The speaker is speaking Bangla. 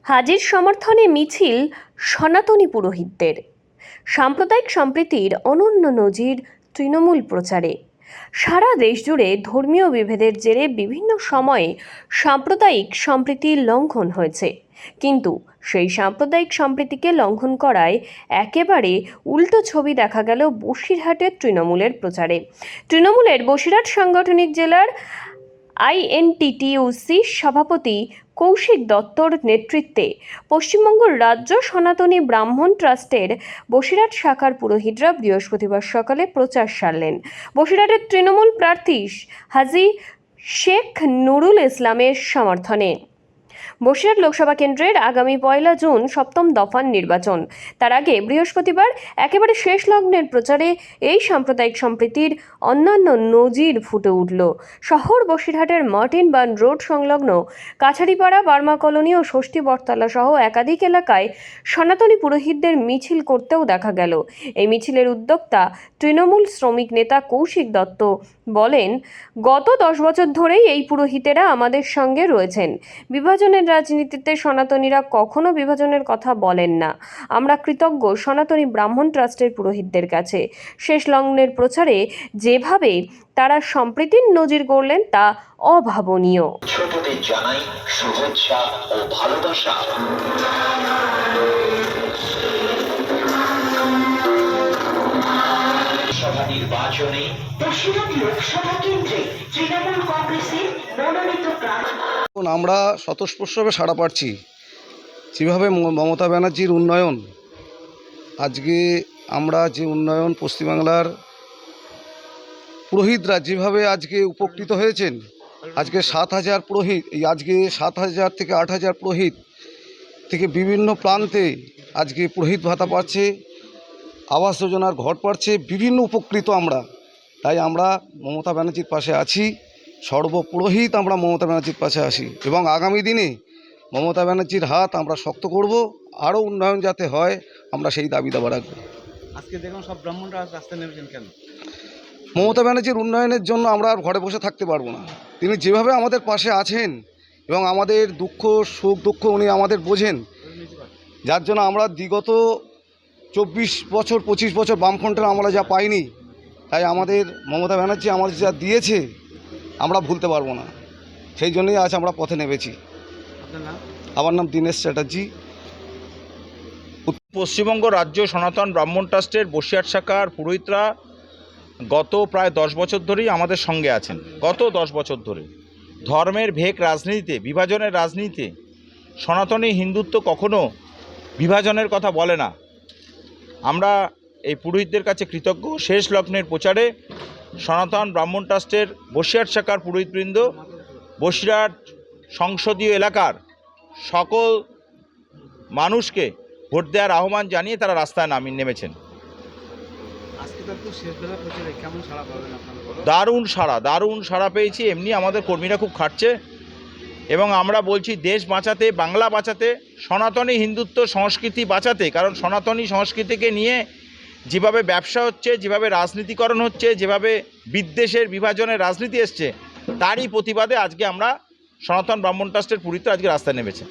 হাজির সমর্থনে মিছিল সনাতনী পুরোহিতদের। সাম্প্রদায়িক সম্প্রীতির অনন্য নজির তৃণমূল প্রচারে। সারা দেশ জুড়ে ধর্মীয় বিভেদের জেরে বিভিন্ন সময়ে সাম্প্রদায়িক সম্প্রীতি লঙ্ঘন হয়েছে, কিন্তু সেই সাম্প্রদায়িক সম্প্রীতিকে লঙ্ঘন করায় একেবারে উল্টো ছবি দেখা গেল বসিরহাটের তৃণমূলের প্রচারে। তৃণমূলের বসিরহাট সাংগঠনিক জেলার INTTUC সভাপতি কৌশিক দত্তর নেতৃত্বে পশ্চিমবঙ্গ রাজ্য সনাতনী ব্রাহ্মণ ট্রাস্টের বসিরহাট শাখার পুরোহিতরা বৃহস্পতিবার সকালে প্রচার সারলেন। বসিরহাটের তৃণমূল প্রার্থী হাজী শেখ নুরুল ইসলামের সমর্থনে। বসিরহাট লোকসভা কেন্দ্রের আগামী 1 জুন সপ্তম দফার নির্বাচন। তার আগে বৃহস্পতিবার একেবারে শেষ লগ্নের প্রচারে এই সাম্প্রদায়িক সম্প্রীতির অন্যান্য নজির ফুটে উঠল। শহর বসিরহাটের মার্টিন বান রোড সংলগ্ন কাছারিপাড়া, বার্মা কলোনি ও ষষ্ঠী বটতলা সহ একাধিক এলাকায় সনাতনী পুরোহিতদের মিছিল করতেও দেখা গেল। এই মিছিলের উদ্যোক্তা তৃণমূল শ্রমিক নেতা কৌশিক দত্ত বলেন, গত 10 বছর ধরেই এই পুরোহিতেরা আমাদের সঙ্গে রয়েছেন। বিভাজনের রাজনীতিতে সনাতনীরা কখনো বিভাজনের কথা বলেন না। আমরা কৃতজ্ঞ সনাতনী ব্রাহ্মণ ট্রাস্টের পুরোহিতদের কাছে। শেষ লগ্নের প্রচারে যেভাবে তারা সম্প্রীতির নজির গড়লেন তা অভাবনীয়। ছোটদের জানাই শুভেচ্ছা ও ভালোবাসা। সভা নির্বাচনে বসিরহাট লোকসভা কেন্দ্রে তৃণমূল কংগ্রেসের মনোনীত প্রার্থী। আমরা স্বতঃস্ফূর্তভাবে সাড়া পাচ্ছি যেভাবে মমতা ব্যানার্জির উন্নয়ন, আজকে আমরা যে উন্নয়ন পশ্চিমবাংলার পুরোহিতরা যেভাবে আজকে উপকৃত হয়েছেন, আজকে 7,000 পুরোহিত, আজকে 7,000 থেকে 8,000 পুরোহিত থেকে বিভিন্ন প্রান্তে আজকে পুরোহিত ভাতা পাচ্ছে, আবাস যোজনার ঘর পাচ্ছে, বিভিন্ন উপকৃত আমরা। তাই আমরা মমতা ব্যানার্জির পাশে আছি, সর্বপুরোহিত আমরা মমতা ব্যানার্জির পাশে আসি এবং আগামী দিনে মমতা ব্যানার্জির হাত আমরা শক্ত করব, আরও উন্নয়ন যাতে হয় আমরা সেই দাবি দাবা রাখব। আজকে দেখুন সব ব্রাহ্মণরা রাস্তায় নেমেছেন কেন? মমতা ব্যানার্জির উন্নয়নের জন্য আমরা আর ঘরে বসে থাকতে পারবো না। তিনি যেভাবে আমাদের পাশে আছেন এবং আমাদের দুঃখ সুখ দুঃখ উনি আমাদের বোঝেন, যার জন্য আমরা বিগত 24 বছর 25 বছর বামফ্রন্টের আমরা যা পাইনি, তাই আমাদের মমতা ব্যানার্জি আমাদের যা দিয়েছে আমরা ভুলতে পারবো না। সেই জন্যই আজ আমরা পথে নেমেছি। আমার নাম দীনেশ চ্যাটার্জি। পশ্চিমবঙ্গ রাজ্য সনাতন ব্রাহ্মণ ট্রাস্টের বসিরহাট শাখার পুরোহিতরা গত প্রায় 10 বছর ধরেই আমাদের সঙ্গে আছেন। গত 10 বছর ধরে ধর্মের ভেক রাজনীতিতে, বিভাজনের রাজনীতিতে সনাতনী হিন্দুত্ব কখনো বিভাজনের কথা বলে না। আমরা এই পুরোহিতদের কাছে কৃতজ্ঞ। শেষ লগ্নের প্রচারে সনাতন ব্রাহ্মণ ট্রাস্টের বসিরহাট শাখার পুরোহিতবৃন্দ বসিরহাট সংসদীয় এলাকার সকল মানুষকে ভোট দেওয়ার আহ্বান জানিয়ে তারা রাস্তায় নেমেছেন। দারুণ সাড়া পেয়েছি। এমনি আমাদের কর্মীরা খুব খাটছে এবং আমরা বলছি দেশ বাঁচাতে, বাংলা বাঁচাতে, সনাতনী হিন্দুত্ব সংস্কৃতি বাঁচাতে। কারণ সনাতনী সংস্কৃতিকে নিয়ে যেভাবে ব্যবসা হচ্ছে, যেভাবে রাজনীতিকরণ হচ্ছে, যেভাবে বিদ্বেষের বিভাজনের রাজনীতি এসছে, তারই প্রতিবাদে আজকে আমরা সনাতন ব্রাহ্মণ ট্রাস্টের পুরোহিতরা আজকে রাস্তায় নেমেছে।